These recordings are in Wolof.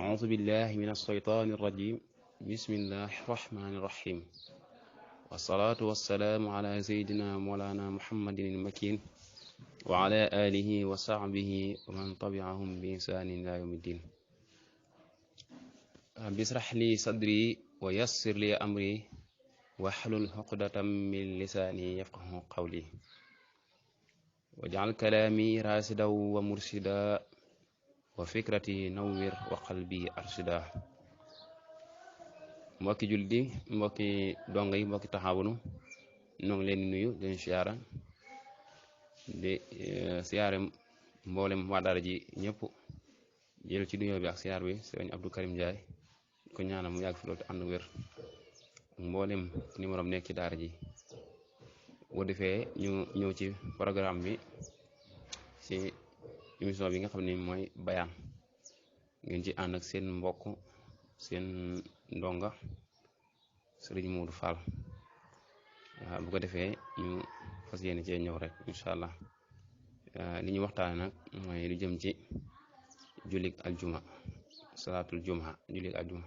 أعوذ بالله من الشيطان الرجيم بسم الله الرحمن الرحيم والصلاة والسلام على سيدنا مولانا محمد المكين وعلى آله وصحبه ومن تبعهم بإحسان إلى يوم الدين رب اشرح لي صدري ويسر لي أمري واحلل عقدة من لساني يفقه قولي واجعل كلامي راشدا ومرشدا وفكرتي نوّر وقلبي أرشدا mbokki julli mbokki donga yi mbokki taxawunu ñoo ngi leen di nuyu di leen siyaara di siyaare mboolem waa daara ji ñëpp jël ci nuyoo bi ak siyaar bi sëriñ Abdou Karim Ndiaye ko ñaanal mu yàgg fi loolu te ànd wér ak mboolem numéro am nekk ci daara ji boo defee ñu ñëw ci programme bi ci émission bi nga xam ne mooy bayaan ngeen ci ànd ak seen mbokk seen ndonga Serigne Modou Fall waaw bu ko defee ñu fas yéene cee ñëw rek incha allah li ñu waxtaane nag mooy lu jëm ci jullig aljuma salaatul jumaa jullig aljuma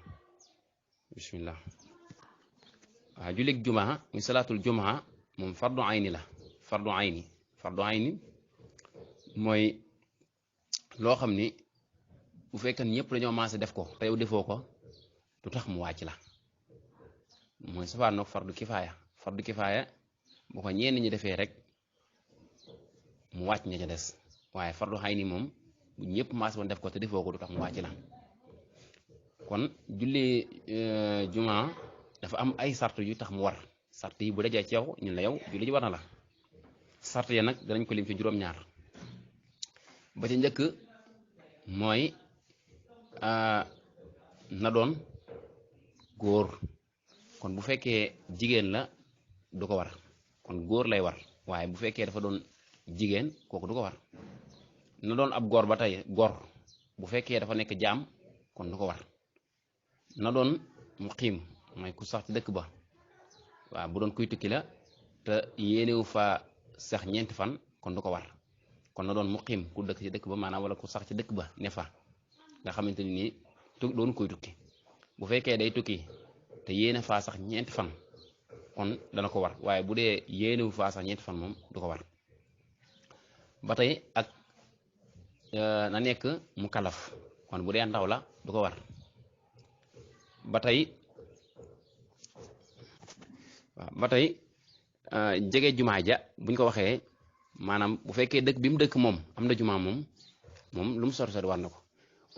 bismillah waaw jullig jumaa muy salaatul jumaa moom fardu ayni la fardu ayni mooy loo xam ni bu fekkee ñëpp dañoo maase def ko te yow defoo ko du tax mu wàcc la mooy safaan nag fardu kifaaya bu ko ñenn ñi defee rek mu wàcc ña ca des waaye fardu ayni moom bu ñëpp maase woon def ko te defoo ko du tax mu wàcc la kon julli jumaa dafa am ay sart yu tax mu war sart yi bu dajee ci yow ñun la yow julli ji war na la sart ya nag danañ ko lim ci juróom-ñaar ba ca njëkk mooy na doon góor kon bu fekkee jigéen la du ko war kon góor lay war waaye bu fekkee dafa doon jigéen kooku du ko war na doon ab góor ba tey góor bu fekkee dafa nekk jaam kon du ko war na doon muqiim mooy ku sax ci dëkk ba waaw bu doon kuy tukki la te yéenewu fa sax ñeenti fan kon du ko war kon na doon muqiim ku dëkk ci dëkk ba maanaam wala ku sax ci dëkk ba ne fa nga xamante ni nii doon koy tukki bu fekkee day tukki te yéene faa sax ñeenti fan kon dana ko war waaye bu dee yéenewu faa sax ñeenti fan moom du ko war ba tey ak na nekk mu kalaf kon bu dee ndaw la du ko war ba tey jege jumaa ja buñ ko waxee maanaam bu fekkee dëkk bi mu dëkk moom am na jumaa moom lu mu sori war na ko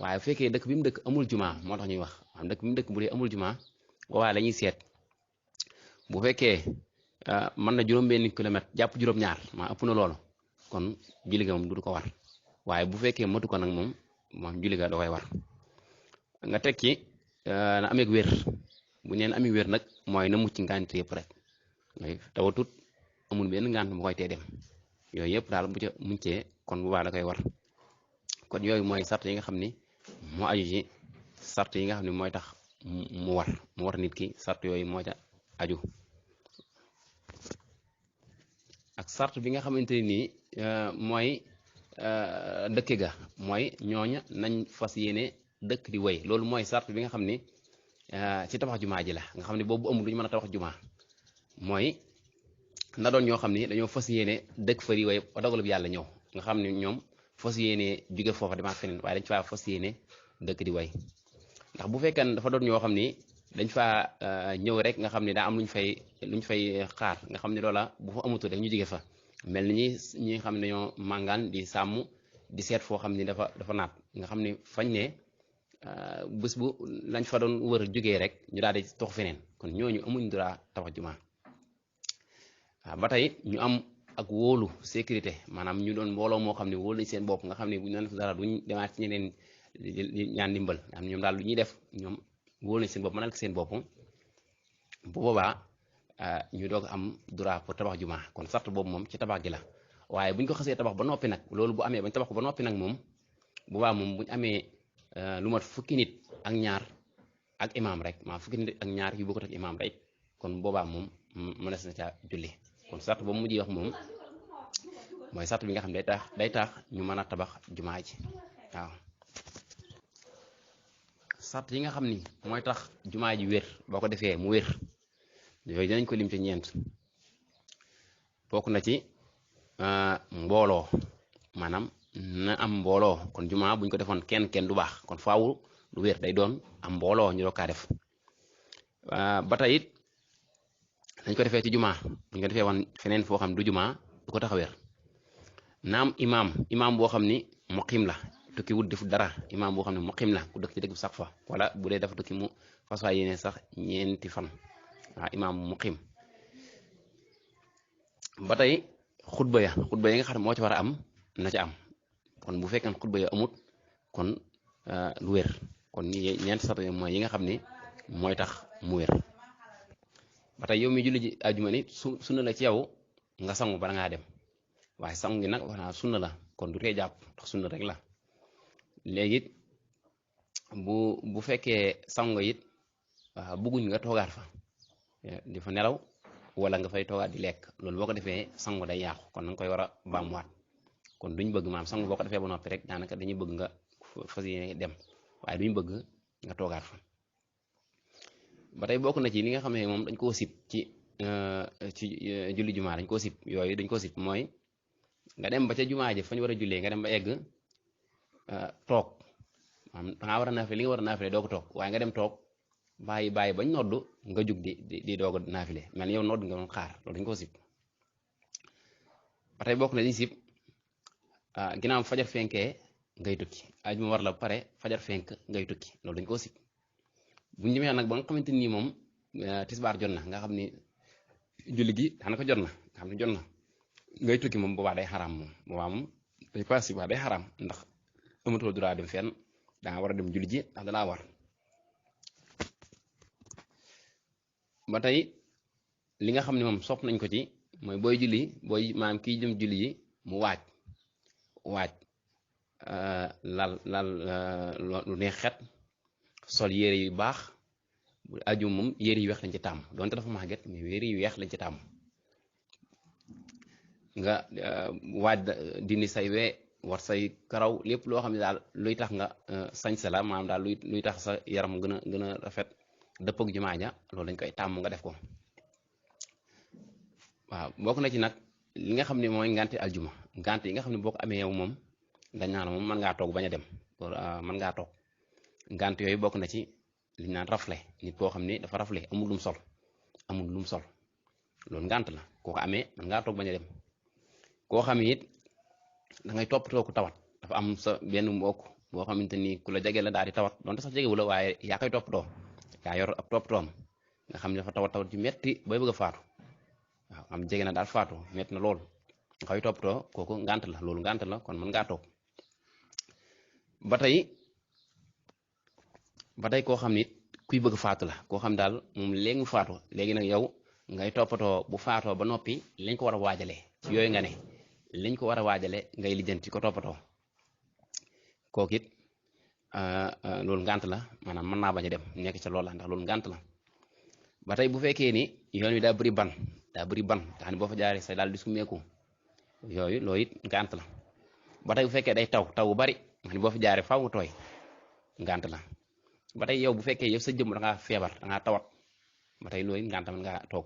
waaye bu fekkee dëkk bi mu dëkk amul jumaa moo tax ñuy wax am dëkk bi mu dëkk bu dee amul jumaa waaye la ñuy seet bu fekkee mën na juróom-benn kilomètre jàpp juróom-ñaar maa ëpp na loolu kon julli ga moom du ko war waaye bu fekkee matu ko nag moom julli ga da koy war nga teg ci na amee wér bu neen amee wér nag mooy na mucc ngànt yëpp rek mooy tawatut amul benn ngànt bu koy tee dem yooyu yëpp daal bu ca muccee kon bu baax da koy war kon yooyu mooy sart yi nga xam ni moo aju ci sart yi nga xam ne mooy tax mu war nit ki sart yooyu moo ca aju ak sart bi nga xamante nii mooy dëkk ga mooy ñooña nañ fas yéene dëkk di wéy loolu mooy sart bi nga xam ni ci tabax jumaa ji la nga xam ne boobu amul du ñu mën a tabax jumaa mooy na doon ñoo xam ni dañoo fas yéene dëkk fa di wéy ba dogalub yàlla ñëw nga xam ne ñoom fas yéene jóge foofa demaat feneen waaye dañ faa fas yéene dëkk di way ndax bu fekkee ne dafa doon ñoo xam ni dañ faa ñëw rek nga xam ne daa am luñ fay xaar nga xam ne loola bu fa amutu rek ñu jóge fa mel ni ñi xam ne dañoo màngaan di sàmm di seet foo xam ni dafa naat nga xam ne fañ ne bés bu lañ fa doon wër jógee rek ñu daal di tox feneen kon ñooñu amuñ dara tabax jumaa waaw ba tey ñu am ak wóolu sécurité maanaam ñu doon mbooloo moo xam ne wóolu nañ seen bopp nga xam ne bu ñu doon def dara duñ demaat ci ñeneen ñaan ndimbal am ñoom daal lu ñuy def ñoom wóolu nañ seen bopp mënal ko seen bopp bu boobaa ñu doog am droit pour tabax jumaa kon sart boobu moom ci tabax gi la waaye buñ ko xasee tabax ba noppi nag loolu bu amee bañ tabax ko ba noppi nag moom boobaa moom buñ amee lu mat fukki nit ak ñaar ak imaam rek maa fukki nit ak ñaar yu bokkut ak imaam rek kon boobaa moom mënees na caa julli kon sart boobu mujj wax moom mooy sart bi nga xam ne day tax ñu mën a tabax jumaa ji waaw sart yi nga xam ni mooy tax jumaa ji wér boo ko defee mu wér yooyu dinañ ko lim ci ñeent bokk na ci mbooloo maanaam na am mbooloo kon jumaa buñ ko defoon kenn du baax kon faawu lu wér day doon am mbooloo ñu doog kaa def ba tey it dañ ko defee ci jumaa buñ ko defee woon feneen foo xam du jumaa du ko tax a wér naam imaam boo xam ni muqim la tukki wut defu dara imaam boo xam ne muqim la ku dëkk ci dëkk bi sax fa wala bu dee dafa tukki mu fas yéene sax ñeenti fan waaw imaam muqim ba tey xutba yi nga xam ne moo ci war a am na ci am kon bu fekkee xutba ya amut kon lu wér kon ñeenti sart mooy yi nga xam ni mooy tax mu wér ba tey yow mi julli ji àjjuma ni sunna la ci yow nga sangu bala ngaa dem waaye sangu gi nag wax naa sunna la kon du tee jàpp ndax sunna rek la léegi bu fekkee sangu nga it bëgguñ nga toogaat fa di fa nelaw wala nga fay toogaat di lekk loolu boo ko defee sangu day yàqu kon na nga koy war a baamuwaat kon duñ bëgg maam sangu boo ko defee ba noppi rek daanaka dañuy bëgg nga fas yéene dem waaye duñ bëgg nga toogaat fa ba tey bokk na ci li nga xam ne moom dañ koo sib ci julli jumaa dañ koo sib yooyu dañ koo sib mooy nga dem ba ca jumaa ji fañ war a jullee nga dem ba egg toog maanaam dangaa war a naafile li nga war a naafile doo ko toog waaye nga dem toog bàyyi bañ noddu nga jug di doog a naafile mel ni yow nodd nga doon xaar loolu dañ koo sib ba tey bokk na liñ sib ginnaaw fajar fenkee ngay tukki ajuma war la pare fajar fenk ngay tukki loolu dañ koo sib buñu demee nag ba nga xamante ni moom tisbaar jot na nga xam ni julli gi daanaka jot na nga xam ne jot na ngay tukki moom boobaa day xaraam moom boobaa moom day pas si day xaraam ndax amatoo droit dem fenn danga war a dem julli ji ndax dalaa war ba tey li nga xam ne moom sopp nañ ko ci mooy booy julli maanaam kii jëm julli yi mu waaj lal lu neex xet sol yére yu baax bu aju moom yére yu weex lañ ci tàmm donte dafa màgget mais yére yu weex lañ ci tàmm nga waaj dindi say wee war say karaw lépp loo xam ne daal luy tax nga sañse la maanaam daal luy tax sa yaram gën a rafet dëpp ak jumaa ja loolu dañ koy tàmm nga def ko waaw bokk na ci nag li nga xam ne mooy ngante aljuma ngante yi nga xam ne boo ko amee yow moom dañ naan moom mën ngaa toog bañ a dem mën ngaa toog ngant yooyu bokk na ci li ñu naan rafle nit koo xam ne dafa rafle amul lum sol loolu ngant la koo ko amee mën ngaa toog bañ a dem koo xam it da ngay toppatoo ku tawat dafa am sa benn mbokk boo xamante ni ku la jege la daal di tawat donte sax jegewu la waaye yaa koy toppatoo yaa yor ab toppatoom nga xam ne dafa tawat ju metti bay bëgg a faatu waaw am jege na daal faatu metti na lool nga koy toppatoo kooku ngant la loolu ngant la kon mën ngaa toog ba tey koo xam ni kuy bëgg faatu la koo xam daal moom léegi mu faatu léegi nag yow ngay toppatoo bu faatoo ba noppi lañ ko war a waajalee ci yooyu nga ne liñ ko war a waajale ngay lijjanti ko toppatoo kooku it loolu ngant la maanaam mën naa bañ a dem nekk ca loola ndax loolu ngant la ba tey bu fekkee ni yoon wi daa bëri ban nga xam ne boo fa jaaree say daal di sumeeku yooyu loolu it ngant la ba tey bu fekkee day taw bu bari nga xam ne boo fa jaaree faaw nga tooy ngant la ba tey yow bu fekkee yow sa jëmm da ngaa feebar da ngaa tawat ba tey loolu ngant mën ngaa toog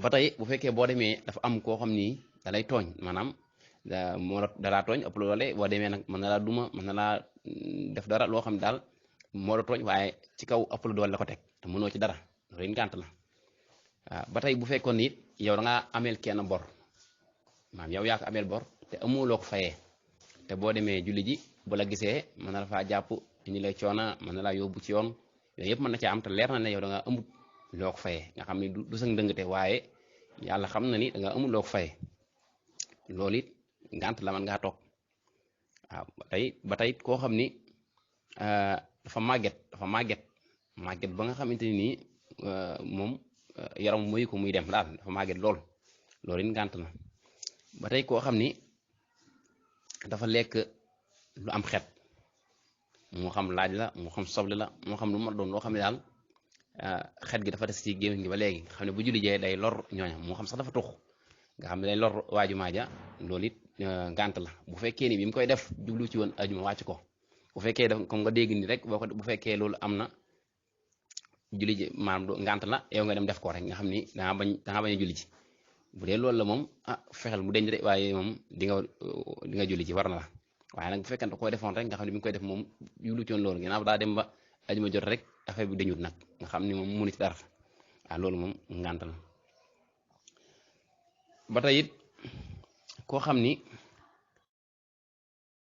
ba tey bu fekkee boo demee dafa am koo xam ni da lay tooñ maanaam dalaa tooñ ëpp loole boo demee nag mën na laa duma mën na laa def dara loo xam ne daal moo la tooñ waaye ci kaw ëpp la doole la ko teg te mënoo ci dara loolu ngant la waaw ba tey bu fekkoon nit yow da ngaa ameel kenn bor maanaam yow yaa ko ameel bor te amoo loo ko fayee te boo demee julli ji bu la gisee mën na la faa jàpp indi lay coona mën na laa yóbbu ci yoon yooyu yëpp mën na ci am te leer na ne yow da nga amut loo ko fayee nga xam ne du sa ndëngte waaye yàlla xam na ni da nga amut loo ko fayee loolu it ngant la mën ngaa toog waaw ba tey koo xam ni dafa màgget ba nga xamante ni nii moom yaram mooy ko muy dem daal dafa màgget loolu it ngant la ba tey koo xam ni dafa lekk lu am xet moo xam laaj la moo xam soble la moo xam lu ma doon loo xam ne daal xet gi dafa des ci gémmiñ gi ba léegi nga xam ne bu julli jee day lor ñooña moo xam sax dafa tux nga xam ne day lor waaju maaja loolu it ngant la bu fekkee ni bi mu koy def jublu ci woon ajuma wàcc ko bu fekkee daf comme nga dégg ni rek boo ko bu fekkee loolu am na julli ji maanaam du ngant la yow nga dem def ko rek nga xam ni dangaa bañ a julli ji bu dee loolu la moom fexeel mu denc de waaye moom di nga julli ji war na la waaye nag bu fekkente koo defoon rek nga xam ne bi nga koy def moom yulu coon loolu ginnaaw daa dem ba ajuma jot rek affaire bi dañut nag nga xam ni moom mënu ci dara waaw loolu moom ngant la ba tey it koo xam ni